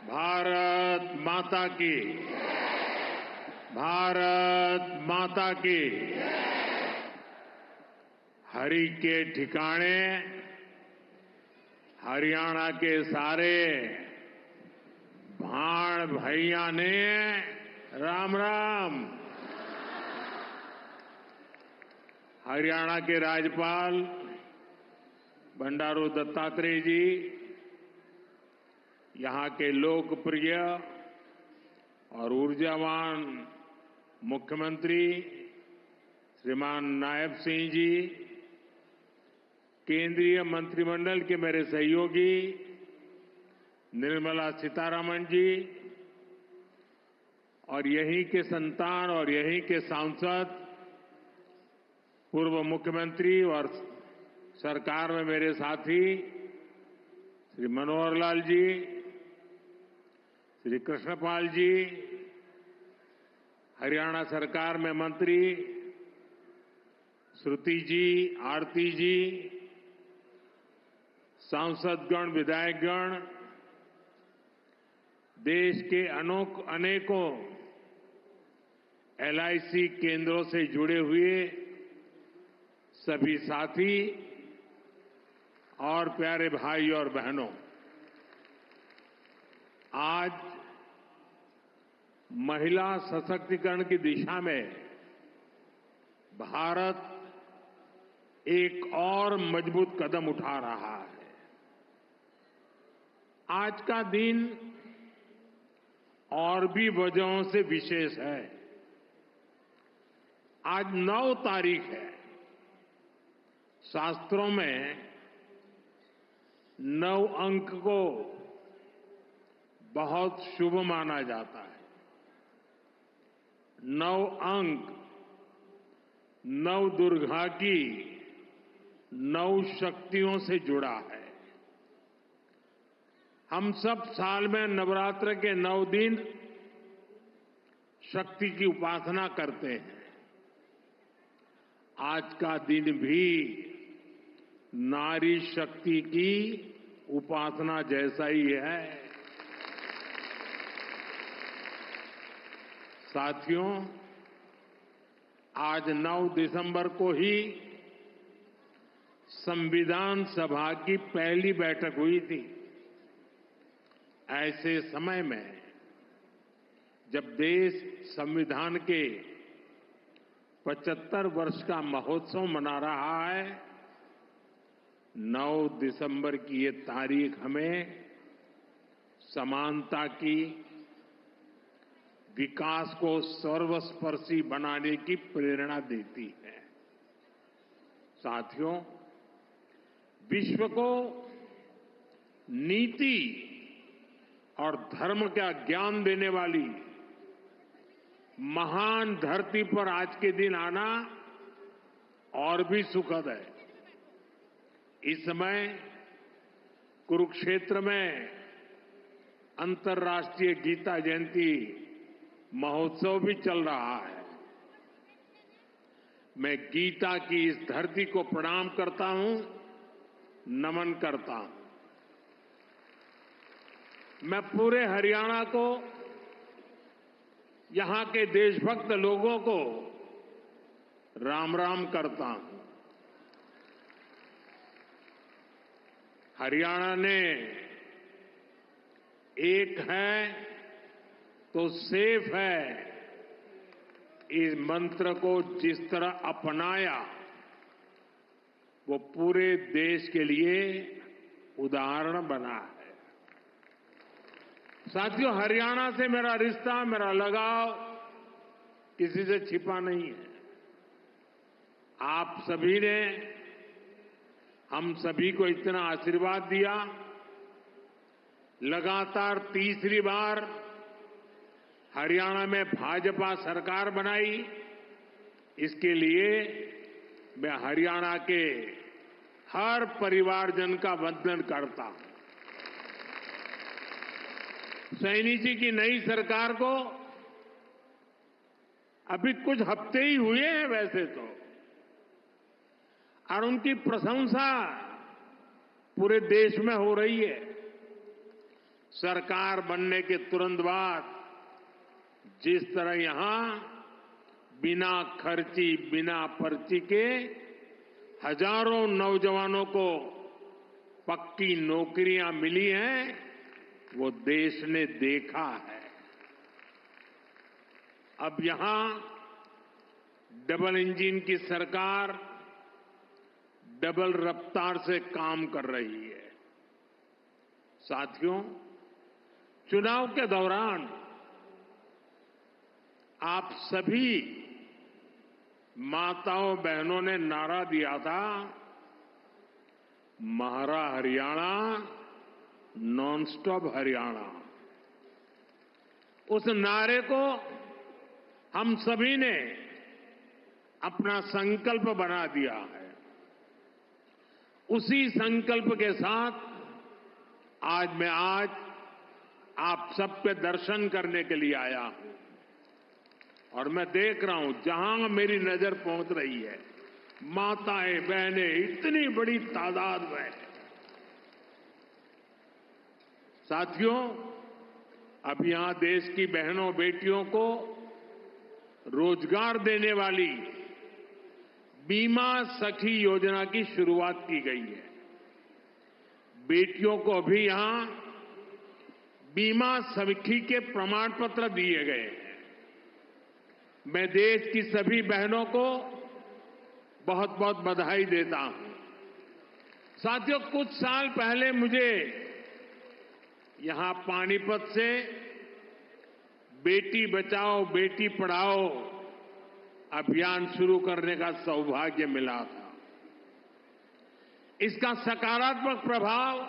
भारत माता की। भारत माता की। हरि के ठिकाने हरियाणा के सारे भाण भैया ने राम राम। हरियाणा के राज्यपाल बंडारू दत्तात्रेय जी, यहां के लोकप्रिय और ऊर्जावान मुख्यमंत्री श्रीमान नायब सिंह जी, केंद्रीय मंत्रिमंडल के मेरे सहयोगी निर्मला सीतारमण जी और यहीं के संतान और यहीं के सांसद पूर्व मुख्यमंत्री और सरकार में मेरे साथी श्री मनोहर लाल जी, श्री कृष्णपाल जी, हरियाणा सरकार में मंत्री श्रुति जी, आरती जी, सांसदगण, विधायकगण, देश के अनेकों एलआईसी केंद्रों से जुड़े हुए सभी साथी और प्यारे भाई और बहनों, आज महिला सशक्तिकरण की दिशा में भारत एक और मजबूत कदम उठा रहा है। आज का दिन और भी वजहों से विशेष है। आज 9 तारीख है। शास्त्रों में 9 अंक को बहुत शुभ माना जाता है। 9 अंक 9 दुर्गा की 9 शक्तियों से जुड़ा है। हम सब साल में नवरात्र के 9 दिन शक्ति की उपासना करते हैं। आज का दिन भी नारी शक्ति की उपासना जैसा ही है। साथियों, आज 9 दिसंबर को ही संविधान सभा की पहली बैठक हुई थी। ऐसे समय में जब देश संविधान के 75 वर्ष का महोत्सव मना रहा है, 9 दिसंबर की ये तारीख हमें समानता की, विकास को सर्वस्पर्शी बनाने की प्रेरणा देती है। साथियों, विश्व को नीति और धर्म का ज्ञान देने वाली महान धरती पर आज के दिन आना और भी सुखद है। इस समय कुरुक्षेत्र में अंतर्राष्ट्रीय गीता जयंती महोत्सव भी चल रहा है। मैं गीता की इस धरती को प्रणाम करता हूं, नमन करता हूं। मैं पूरे हरियाणा को, यहां के देशभक्त लोगों को राम राम करता हूं। हरियाणा ने एक है तो सेफ है इस मंत्र को जिस तरह अपनाया, वो पूरे देश के लिए उदाहरण बना है। साथियों, हरियाणा से मेरा रिश्ता, मेरा लगाव किसी से छिपा नहीं है। आप सभी ने हम सभी को इतना आशीर्वाद दिया। लगातार तीसरी बार हरियाणा में भाजपा सरकार बनाई। इसके लिए मैं हरियाणा के हर परिवारजन का वंदन करता हूं। सैनी जी की नई सरकार को अभी कुछ हफ्ते ही हुए हैं वैसे तो, और उनकी प्रशंसा पूरे देश में हो रही है। सरकार बनने के तुरंत बाद जिस तरह यहां बिना खर्ची, बिना पर्ची के हजारों नौजवानों को पक्की नौकरियां मिली हैं, वो देश ने देखा है। अब यहां डबल इंजन की सरकार डबल रफ्तार से काम कर रही है। साथियों, चुनाव के दौरान आप सभी माताओं बहनों ने नारा दिया था, महारा हरियाणा, नॉन स्टॉप हरियाणा। उस नारे को हम सभी ने अपना संकल्प बना दिया है। उसी संकल्प के साथ मैं आज आप सबके दर्शन करने के लिए आया हूं और मैं देख रहा हूं जहां मेरी नजर पहुंच रही है, माताएं बहनें इतनी बड़ी तादाद में। साथियों, अब यहां देश की बहनों बेटियों को रोजगार देने वाली बीमा सखी योजना की शुरुआत की गई है। बेटियों को अभी यहां बीमा सखी के प्रमाण पत्र दिए गए हैं। मैं देश की सभी बहनों को बहुत बहुत बधाई देता हूं। साथियों, कुछ साल पहले मुझे यहां पानीपत से बेटी बचाओ बेटी पढ़ाओ अभियान शुरू करने का सौभाग्य मिला था। इसका सकारात्मक प्रभाव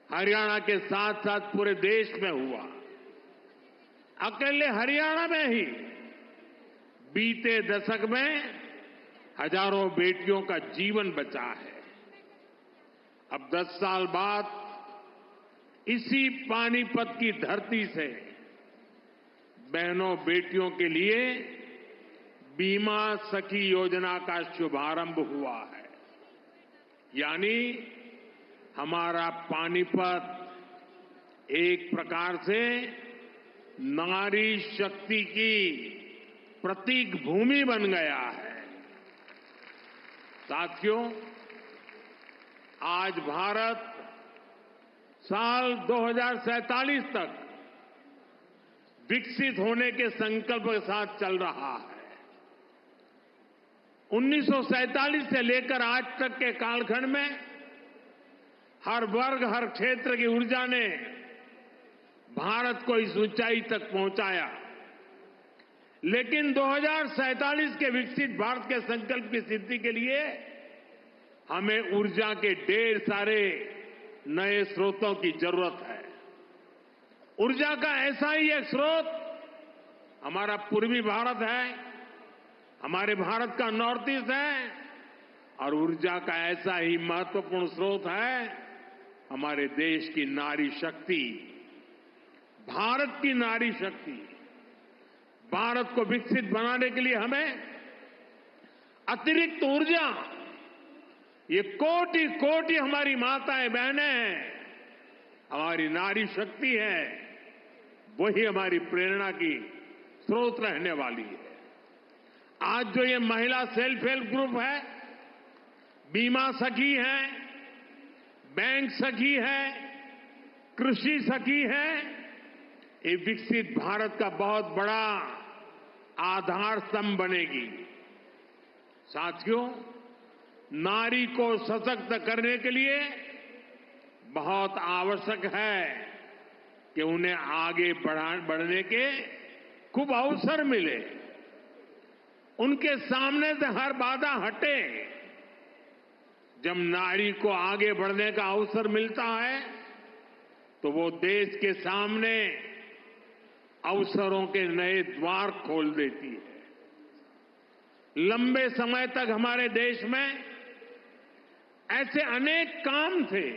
हरियाणा के साथ साथ पूरे देश में हुआ। अकेले हरियाणा में ही बीते दशक में हजारों बेटियों का जीवन बचा है। अब 10 साल बाद इसी पानीपत की धरती से बहनों बेटियों के लिए बीमा सखी योजना का शुभारंभ हुआ है। यानी हमारा पानीपत एक प्रकार से नारी शक्ति की प्रतीक भूमि बन गया है। साथियों, आज भारत साल 2047 तक विकसित होने के संकल्प के साथ चल रहा है। 1947 से लेकर आज तक के कालखंड में हर वर्ग, हर क्षेत्र की ऊर्जा ने भारत को इस ऊंचाई तक पहुंचाया। लेकिन 2047 के विकसित भारत के संकल्प की सिद्धि के लिए हमें ऊर्जा के ढेर सारे नए स्रोतों की जरूरत है। ऊर्जा का ऐसा ही एक स्रोत हमारा पूर्वी भारत है, हमारे भारत का नॉर्थ ईस्ट है, और ऊर्जा का ऐसा ही महत्वपूर्ण स्रोत है हमारे देश की नारी शक्ति, भारत की नारी शक्ति। भारत को विकसित बनाने के लिए हमें अतिरिक्त ऊर्जा, ये कोटि कोटि हमारी माताएं बहनें हैं, हमारी नारी शक्ति है, वही हमारी प्रेरणा की स्रोत रहने वाली है। आज जो ये महिला सेल्फ हेल्प ग्रुप है, बीमा सखी है, बैंक सखी है, कृषि सखी है, ये विकसित भारत का बहुत बड़ा आधार स्तंभ बनेगी। साथियों, नारी को सशक्त करने के लिए बहुत आवश्यक है कि उन्हें आगे बढ़ने के खूब अवसर मिले, उनके सामने से हर बाधा हटे। जब नारी को आगे बढ़ने का अवसर मिलता है तो वो देश के सामने अवसरों के नए द्वार खोल देती है। लंबे समय तक हमारे देश में ऐसे अनेक काम थे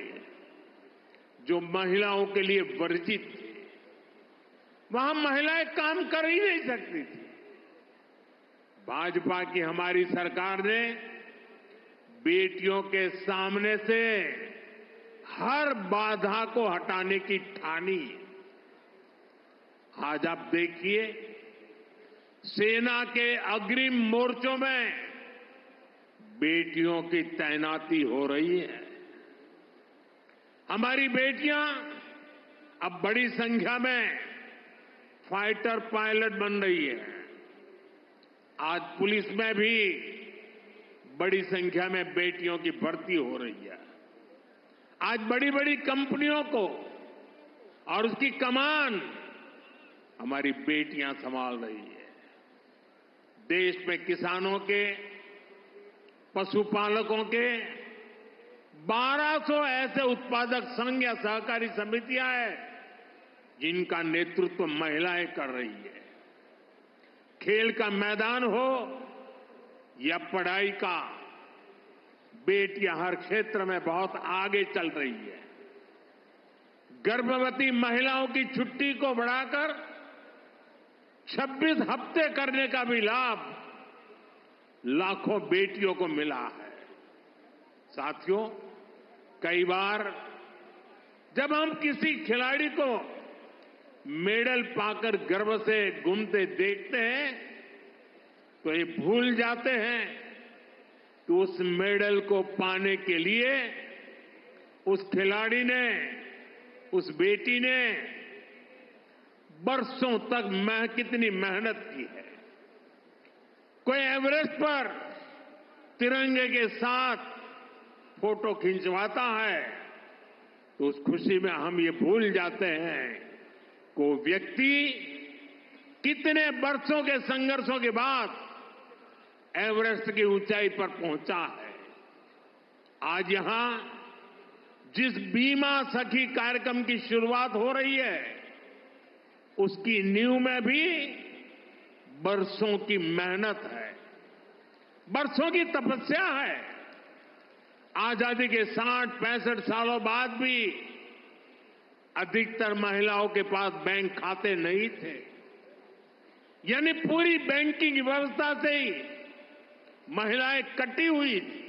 जो महिलाओं के लिए वर्जित थे। वहां महिलाएं काम कर ही नहीं सकती थी। भाजपा की हमारी सरकार ने बेटियों के सामने से हर बाधा को हटाने की ठानी। आज आप देखिए, सेना के अग्रिम मोर्चों में बेटियों की तैनाती हो रही है। हमारी बेटियां अब बड़ी संख्या में फाइटर पायलट बन रही है। आज पुलिस में भी बड़ी संख्या में बेटियों की भर्ती हो रही है। आज बड़ी बड़ी कंपनियों को और उसकी कमान हमारी बेटियां संभाल रही है। देश में किसानों के, पशुपालकों के 1200 ऐसे उत्पादक संघ या सहकारी समितियां हैं जिनका नेतृत्व महिलाएं कर रही है। खेल का मैदान हो या पढ़ाई का, बेटियां हर क्षेत्र में बहुत आगे चल रही है। गर्भवती महिलाओं की छुट्टी को बढ़ाकर 26 हफ्ते करने का भी लाभ लाखों बेटियों को मिला है। साथियों, कई बार जब हम किसी खिलाड़ी को मेडल पाकर गर्व से घूमते देखते हैं तो ये भूल जाते हैं कि उस मेडल को पाने के लिए उस खिलाड़ी ने, उस बेटी ने बरसों तक कितनी मेहनत की है। कोई एवरेस्ट पर तिरंगे के साथ फोटो खिंचवाता है तो उस खुशी में हम ये भूल जाते हैं कि वो व्यक्ति कितने बरसों के संघर्षों के बाद एवरेस्ट की ऊंचाई पर पहुंचा है। आज यहां जिस बीमा सखी कार्यक्रम की शुरुआत हो रही है, उसकी नींव में भी बरसों की मेहनत है, बरसों की तपस्या है। आजादी के 60-65 सालों बाद भी अधिकतर महिलाओं के पास बैंक खाते नहीं थे, यानी पूरी बैंकिंग व्यवस्था से ही महिलाएं कटी हुई थी।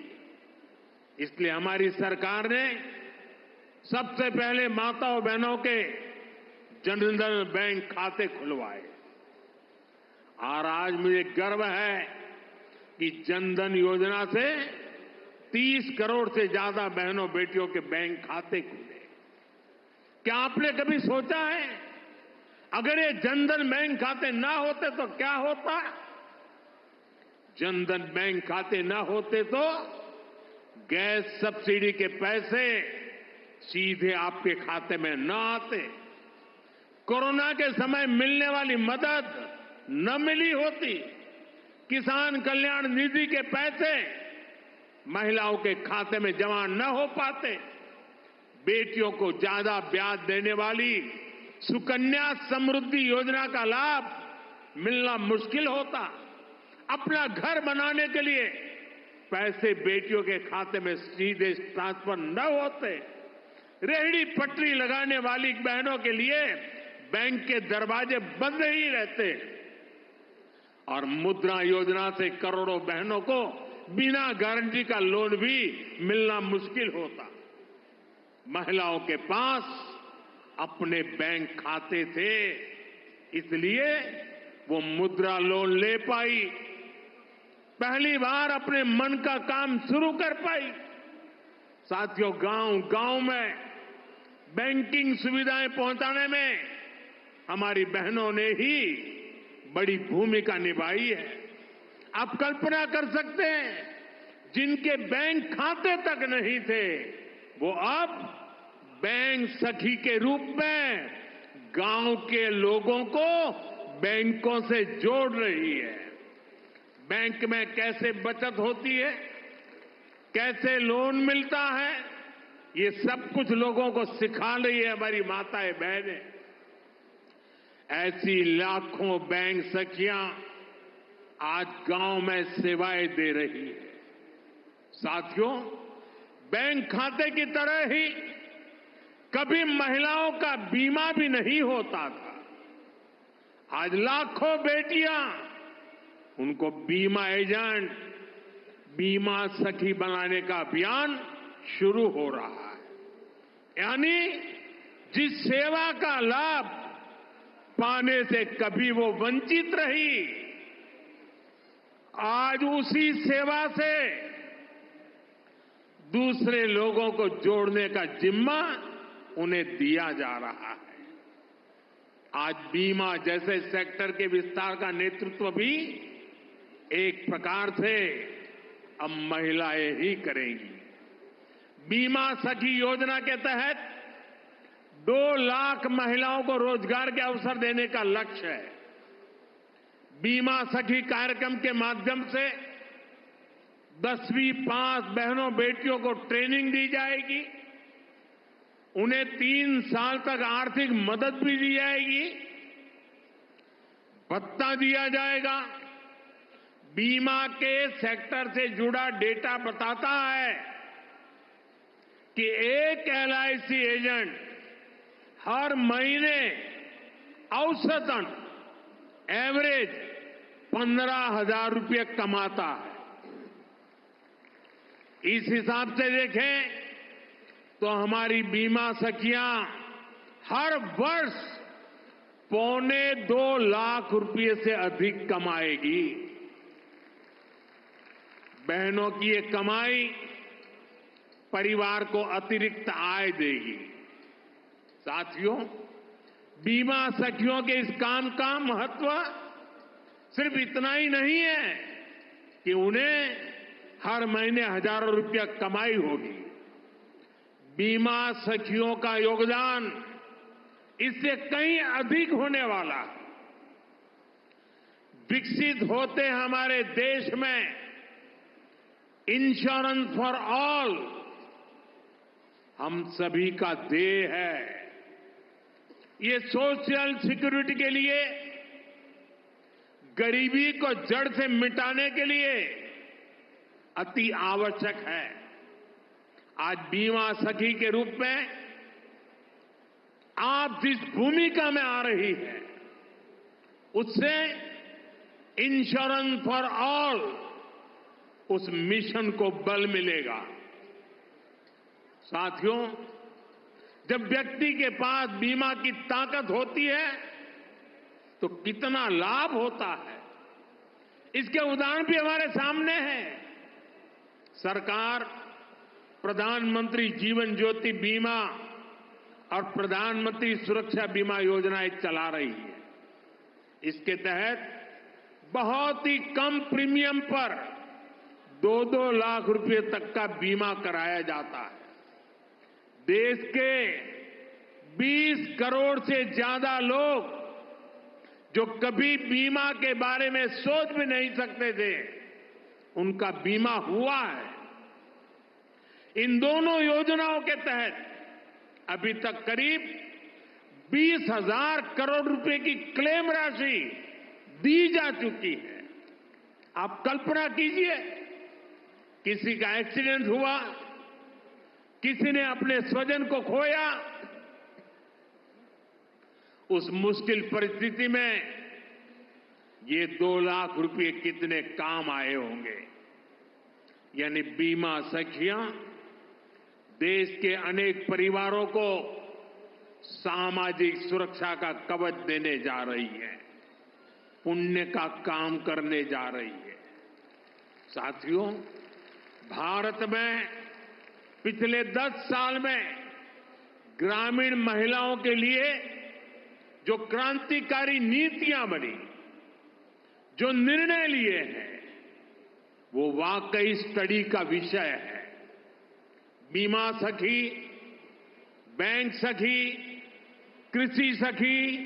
इसलिए हमारी सरकार ने सबसे पहले माताओं बहनों के जनधन बैंक खाते खुलवाए और आज मुझे गर्व है कि जनधन योजना से 30 करोड़ से ज्यादा बहनों बेटियों के बैंक खाते खुले। क्या आपने कभी सोचा है अगर ये जनधन बैंक खाते ना होते तो क्या होता? जनधन बैंक खाते ना होते तो गैस सब्सिडी के पैसे सीधे आपके खाते में न आते, कोरोना के समय मिलने वाली मदद न मिली होती, किसान कल्याण निधि के पैसे महिलाओं के खाते में जमा न हो पाते, बेटियों को ज्यादा ब्याज देने वाली सुकन्या समृद्धि योजना का लाभ मिलना मुश्किल होता, अपना घर बनाने के लिए पैसे बेटियों के खाते में सीधे ट्रांसफर न होते, रेहड़ी पटरी लगाने वाली बहनों के लिए बैंक के दरवाजे बंद ही रहते और मुद्रा योजना से करोड़ों बहनों को बिना गारंटी का लोन भी मिलना मुश्किल होता। महिलाओं के पास अपने बैंक खाते थे, इसलिए वो मुद्रा लोन ले पाई, पहली बार अपने मन का काम शुरू कर पाई। साथियों, गांव-गांव में बैंकिंग सुविधाएं पहुंचाने में हमारी बहनों ने ही बड़ी भूमिका निभाई है। आप कल्पना कर सकते हैं, जिनके बैंक खाते तक नहीं थे, वो अब बैंक सखी के रूप में गांव के लोगों को बैंकों से जोड़ रही है। बैंक में कैसे बचत होती है, कैसे लोन मिलता है, ये सब कुछ लोगों को सिखा रही है हमारी माताएं बहनें। ऐसी लाखों बैंक सखियां आज गांव में सेवाएं दे रही है। साथियों, बैंक खाते की तरह ही कभी महिलाओं का बीमा भी नहीं होता था। आज लाखों बेटियां, उनको बीमा एजेंट, बीमा सखी बनाने का अभियान शुरू हो रहा है। यानी जिस सेवा का लाभ पाने से कभी वो वंचित रही, आज उसी सेवा से दूसरे लोगों को जोड़ने का जिम्मा उन्हें दिया जा रहा है। आज बीमा जैसे सेक्टर के विस्तार का नेतृत्व भी एक प्रकार से अब महिलाएं ही करेंगी। बीमा सखी योजना के तहत 2 लाख महिलाओं को रोजगार के अवसर देने का लक्ष्य है। बीमा सखी कार्यक्रम के माध्यम से 10वीं पास बहनों बेटियों को ट्रेनिंग दी जाएगी, उन्हें 3 साल तक आर्थिक मदद भी दी जाएगी, भत्ता दिया जाएगा। बीमा के सेक्टर से जुड़ा डेटा बताता है कि एक एलआईसी एजेंट हर महीने औसतन एवरेज 15,000 रुपये कमाता है। इस हिसाब से देखें तो हमारी बीमा सखियां हर वर्ष 2.25 लाख रुपये से अधिक कमाएगी। बहनों की ये कमाई परिवार को अतिरिक्त आय देगी। साथियों, बीमा सखियों के इस काम का महत्व सिर्फ इतना ही नहीं है कि उन्हें हर महीने हजारों रुपया कमाई होगी। बीमा सखियों का योगदान इससे कहीं अधिक होने वाला है। विकसित होते हमारे देश में इंश्योरेंस फॉर ऑल हम सभी का ध्येय है। ये सोशल सिक्योरिटी के लिए, गरीबी को जड़ से मिटाने के लिए अति आवश्यक है। आज बीमा सखी के रूप में आप जिस भूमिका में आ रही है, उससे इंश्योरेंस फॉर ऑल उस मिशन को बल मिलेगा। साथियों, जब व्यक्ति के पास बीमा की ताकत होती है तो कितना लाभ होता है, इसके उदाहरण भी हमारे सामने हैं। सरकार प्रधानमंत्री जीवन ज्योति बीमा और प्रधानमंत्री सुरक्षा बीमा योजनाएं चला रही है। इसके तहत बहुत ही कम प्रीमियम पर 2-2 लाख रुपए तक का बीमा कराया जाता है। देश के 20 करोड़ से ज्यादा लोग जो कभी बीमा के बारे में सोच भी नहीं सकते थे, उनका बीमा हुआ है। इन दोनों योजनाओं के तहत अभी तक करीब 20,000 करोड़ रुपए की क्लेम राशि दी जा चुकी है। आप कल्पना कीजिए, किसी का एक्सीडेंट हुआ, किसी ने अपने स्वजन को खोया, उस मुश्किल परिस्थिति में ये 2 लाख रुपए कितने काम आए होंगे। यानी बीमा सखियां देश के अनेक परिवारों को सामाजिक सुरक्षा का कवच देने जा रही है, पुण्य का काम करने जा रही है। साथियों, भारत में पिछले 10 साल में ग्रामीण महिलाओं के लिए जो क्रांतिकारी नीतियां बनी, जो निर्णय लिए हैं, वो वाकई स्टडी का विषय है। बीमा सखी, बैंक सखी, कृषि सखी,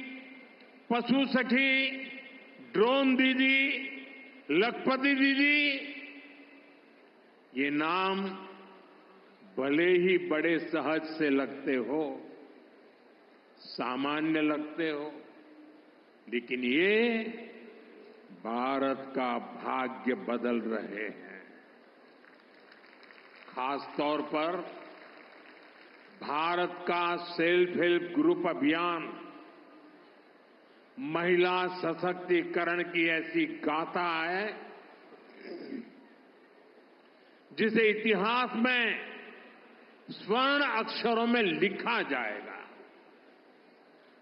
पशु सखी, ड्रोन दीदी, लखपति दीदी, ये नाम भले ही बड़े सहज से लगते हो, सामान्य लगते हो, लेकिन ये भारत का भाग्य बदल रहे हैं। खासतौर पर भारत का सेल्फ हेल्प ग्रुप अभियान महिला सशक्तिकरण की ऐसी गाथा है जिसे इतिहास में स्वर्ण अक्षरों में लिखा जाएगा।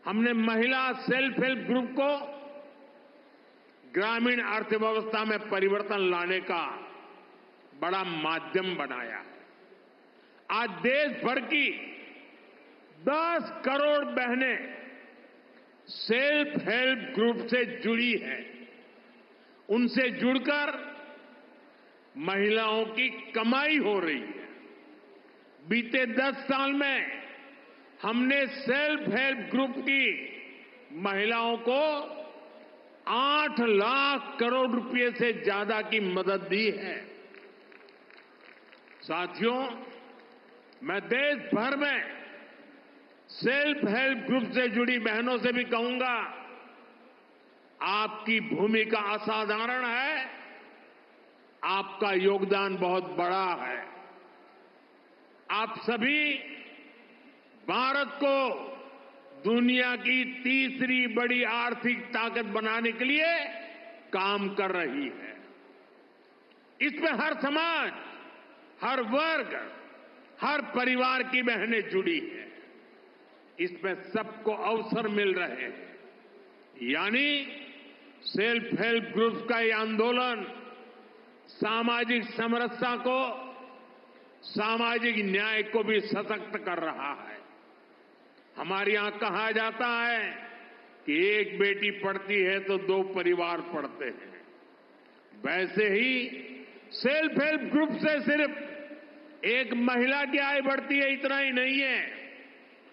हमने महिला सेल्फ हेल्प ग्रुप को ग्रामीण अर्थव्यवस्था में परिवर्तन लाने का बड़ा माध्यम बनाया है। आज देश भर की 10 करोड़ बहनें सेल्फ हेल्प ग्रुप से जुड़ी हैं। उनसे जुड़कर महिलाओं की कमाई हो रही है। बीते 10 साल में हमने सेल्फ हेल्प ग्रुप की महिलाओं को 8 लाख करोड़ रुपए से ज्यादा की मदद दी है। साथियों, मैं देश भर में सेल्फ हेल्प ग्रुप से जुड़ी बहनों से भी कहूंगा, आपकी भूमिका असाधारण है, आपका योगदान बहुत बड़ा है। आप सभी भारत को दुनिया की तीसरी बड़ी आर्थिक ताकत बनाने के लिए काम कर रही है। इसमें हर समाज, हर वर्ग, हर परिवार की बहनें जुड़ी हैं। इसमें सबको अवसर मिल रहे हैं। यानी सेल्फ हेल्प ग्रुप का ये आंदोलन सामाजिक समरसता को, सामाजिक न्याय को भी सशक्त कर रहा है। हमारे यहां कहा जाता है कि एक बेटी पढ़ती है तो 2 परिवार पढ़ते हैं। वैसे ही सेल्फ हेल्प ग्रुप से सिर्फ एक महिला की आय बढ़ती है, इतना ही नहीं है।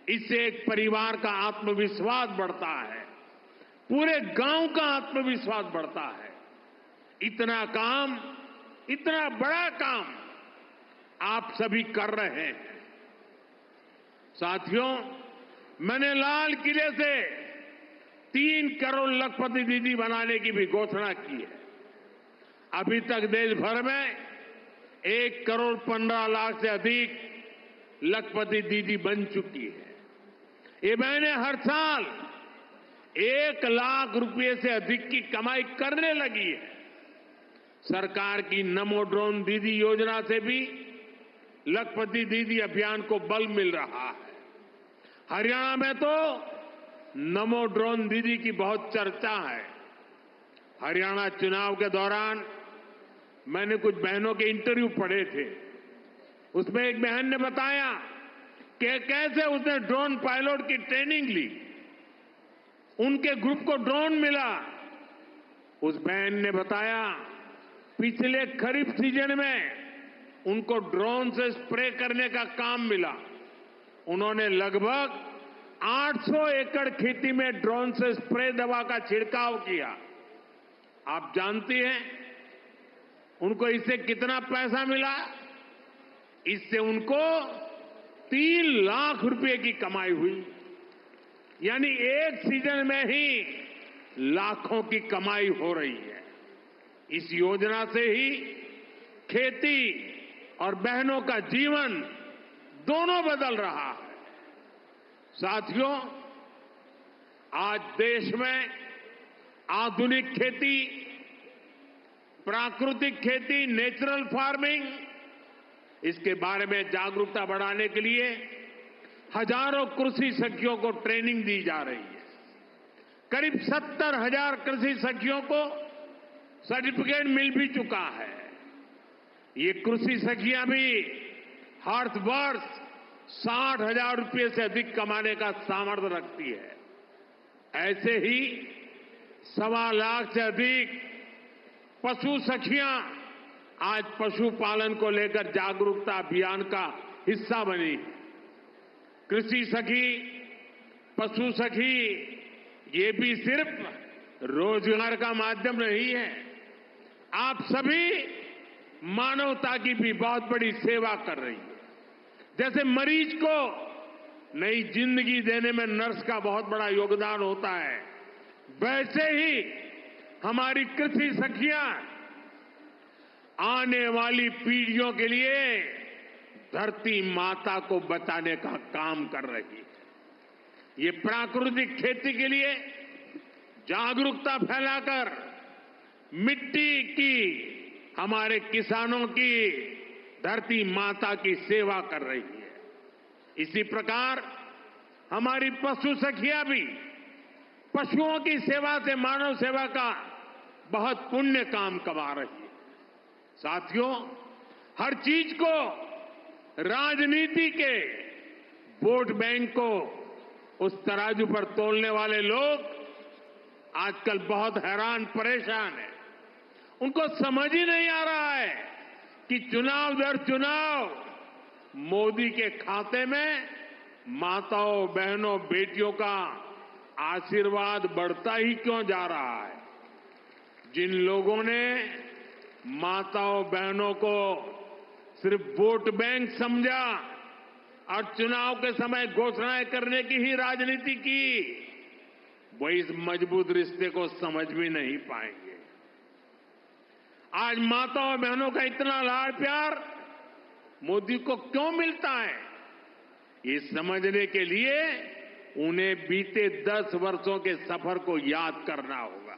इससे एक परिवार का आत्मविश्वास बढ़ता है, पूरे गांव का आत्मविश्वास बढ़ता है। इतना काम, इतना बड़ा काम आप सभी कर रहे हैं। साथियों, मैंने लाल किले से 3 करोड़ लखपति दीदी बनाने की भी घोषणा की है। अभी तक देश भर में 1 करोड़ 15 लाख से अधिक लखपति दीदी बन चुकी है। ये बहनें हर साल 1 लाख रुपए से अधिक की कमाई करने लगी है। सरकार की नमो ड्रोन दीदी योजना से भी लखपति दीदी अभियान को बल मिल रहा है। हरियाणा में तो नमो ड्रोन दीदी की बहुत चर्चा है। हरियाणा चुनाव के दौरान मैंने कुछ बहनों के इंटरव्यू पढ़े थे। उसमें एक बहन ने बताया कि कैसे उसने ड्रोन पायलट की ट्रेनिंग ली, उनके ग्रुप को ड्रोन मिला। उस बहन ने बताया पिछले खरीफ सीजन में उनको ड्रोन से स्प्रे करने का काम मिला। उन्होंने लगभग 800 एकड़ खेती में ड्रोन से स्प्रे दवा का छिड़काव किया। आप जानती हैं उनको इससे कितना पैसा मिला? इससे उनको 3 लाख रुपए की कमाई हुई। यानी एक सीजन में ही लाखों की कमाई हो रही है। इस योजना से ही खेती और बहनों का जीवन दोनों बदल रहा है। साथियों, आज देश में आधुनिक खेती, प्राकृतिक खेती, नेचुरल फार्मिंग, इसके बारे में जागरूकता बढ़ाने के लिए हजारों कृषि सखियों को ट्रेनिंग दी जा रही है। करीब 70,000 कृषि सखियों को सर्टिफिकेट मिल भी चुका है। ये कृषि सखियां भी हर वर्ष 60,000 रुपए से अधिक कमाने का सामर्थ्य रखती है। ऐसे ही 1.25 लाख से अधिक पशु सखियां आज पशुपालन को लेकर जागरूकता अभियान का हिस्सा बनी। कृषि सखी, पशु सखी, ये भी सिर्फ रोजगार का माध्यम नहीं है। आप सभी मानवता की भी बहुत बड़ी सेवा कर रही है। जैसे मरीज को नई जिंदगी देने में नर्स का बहुत बड़ा योगदान होता है, वैसे ही हमारी कृषि सखियां आने वाली पीढ़ियों के लिए धरती माता को बचाने का काम कर रही है। ये प्राकृतिक खेती के लिए जागरूकता फैलाकर मिट्टी की, हमारे किसानों की, धरती माता की सेवा कर रही है। इसी प्रकार हमारी पशु सखियां भी पशुओं की सेवा से मानव सेवा का बहुत पुण्य काम कमा रही है। साथियों, हर चीज को राजनीति के वोट बैंक को उस तराजू पर तोलने वाले लोग आजकल बहुत हैरान परेशान हैं। उनको समझ ही नहीं आ रहा है कि चुनाव दर चुनाव मोदी के खाते में माताओं, बहनों, बेटियों का आशीर्वाद बढ़ता ही क्यों जा रहा है। जिन लोगों ने माताओं, बहनों को सिर्फ वोट बैंक समझा और चुनाव के समय घोषणाएं करने की ही राजनीति की, वो इस मजबूत रिश्ते को समझ भी नहीं पाएंगे। आज माताओं, बहनों का इतना लाड़ प्यार मोदी को क्यों मिलता है, ये समझने के लिए उन्हें बीते 10 वर्षों के सफर को याद करना होगा।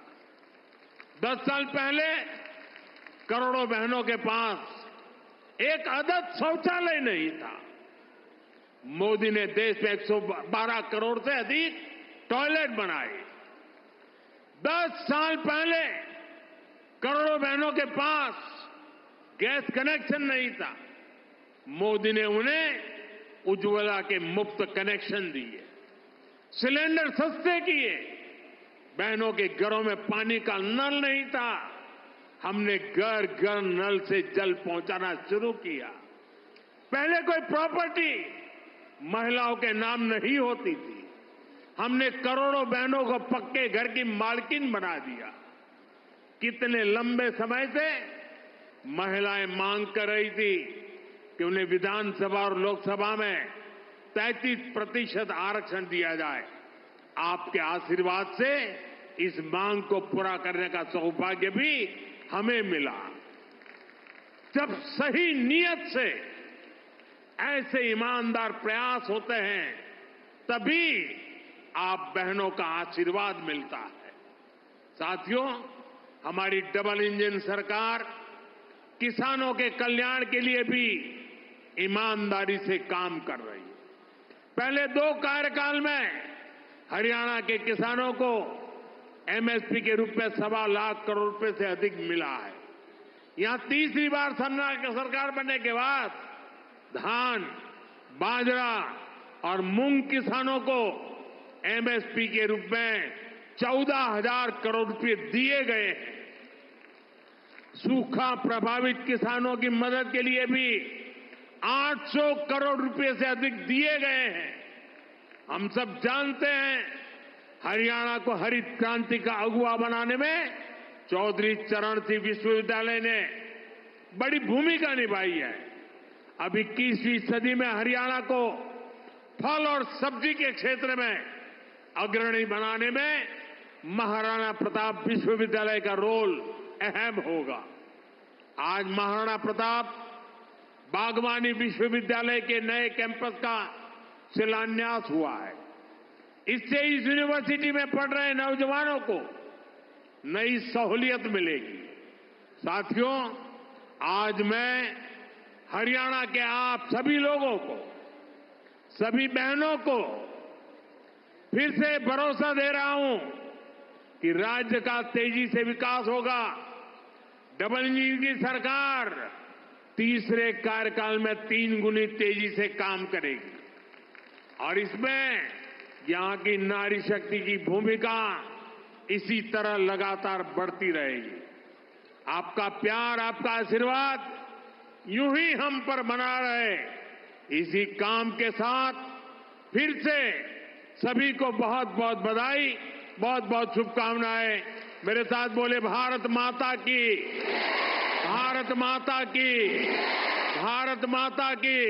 10 साल पहले करोड़ों बहनों के पास एक आदत शौचालय नहीं था। मोदी ने देश में 112 करोड़ से अधिक टॉयलेट बनाए। 10 साल पहले करोड़ों बहनों के पास गैस कनेक्शन नहीं था। मोदी ने उन्हें उज्ज्वला के मुफ्त कनेक्शन दिए, सिलेंडर सस्ते किए। बहनों के घरों में पानी का नल नहीं था, हमने घर घर नल से जल पहुंचाना शुरू किया। पहले कोई प्रॉपर्टी महिलाओं के नाम नहीं होती थी, हमने करोड़ों बहनों को पक्के घर की मालकिन बना दिया। कितने लंबे समय से महिलाएं मांग कर रही थी कि उन्हें विधानसभा और लोकसभा में 33% आरक्षण दिया जाए। आपके आशीर्वाद से इस मांग को पूरा करने का सौभाग्य भी हमें मिला। जब सही नियत से ऐसे ईमानदार प्रयास होते हैं, तभी आप बहनों का आशीर्वाद मिलता है। साथियों, हमारी डबल इंजन सरकार किसानों के कल्याण के लिए भी ईमानदारी से काम कर रही है। पहले 2 कार्यकाल में हरियाणा के किसानों को एमएसपी के रूप में 1.25 लाख करोड़ रुपए से अधिक मिला है। यहां तीसरी बार सरकार बनने के बाद धान, बाजरा और मूंग किसानों को एमएसपी के रूप में 14,000 करोड़ रुपए दिए गए हैं। सूखा प्रभावित किसानों की मदद के लिए भी 800 करोड़ रुपए से अधिक दिए गए हैं। हम सब जानते हैं, हरियाणा को हरित क्रांति का अगुवा बनाने में चौधरी चरण सिंह विश्वविद्यालय ने बड़ी भूमिका निभाई है। अब 21वीं सदी में हरियाणा को फल और सब्जी के क्षेत्र में अग्रणी बनाने में महाराणा प्रताप विश्वविद्यालय का रोल अहम होगा। आज महाराणा प्रताप बागवानी विश्वविद्यालय के नए कैंपस का शिलान्यास हुआ है। इससे इस यूनिवर्सिटी में पढ़ रहे नौजवानों को नई सहूलियत मिलेगी। साथियों, आज मैं हरियाणा के आप सभी लोगों को, सभी बहनों को फिर से भरोसा दे रहा हूं कि राज्य का तेजी से विकास होगा। डबल इंजन की सरकार तीसरे कार्यकाल में 3 गुनी तेजी से काम करेगी और इसमें यहां की नारी शक्ति की भूमिका इसी तरह लगातार बढ़ती रहेगी। आपका प्यार, आपका आशीर्वाद यूं ही हम पर बना रहे, इसी काम के साथ फिर से सभी को बहुत बहुत बधाई, बहुत बहुत शुभकामनाएं। मेरे साथ बोले भारत माता की, भारत माता की, भारत माता की।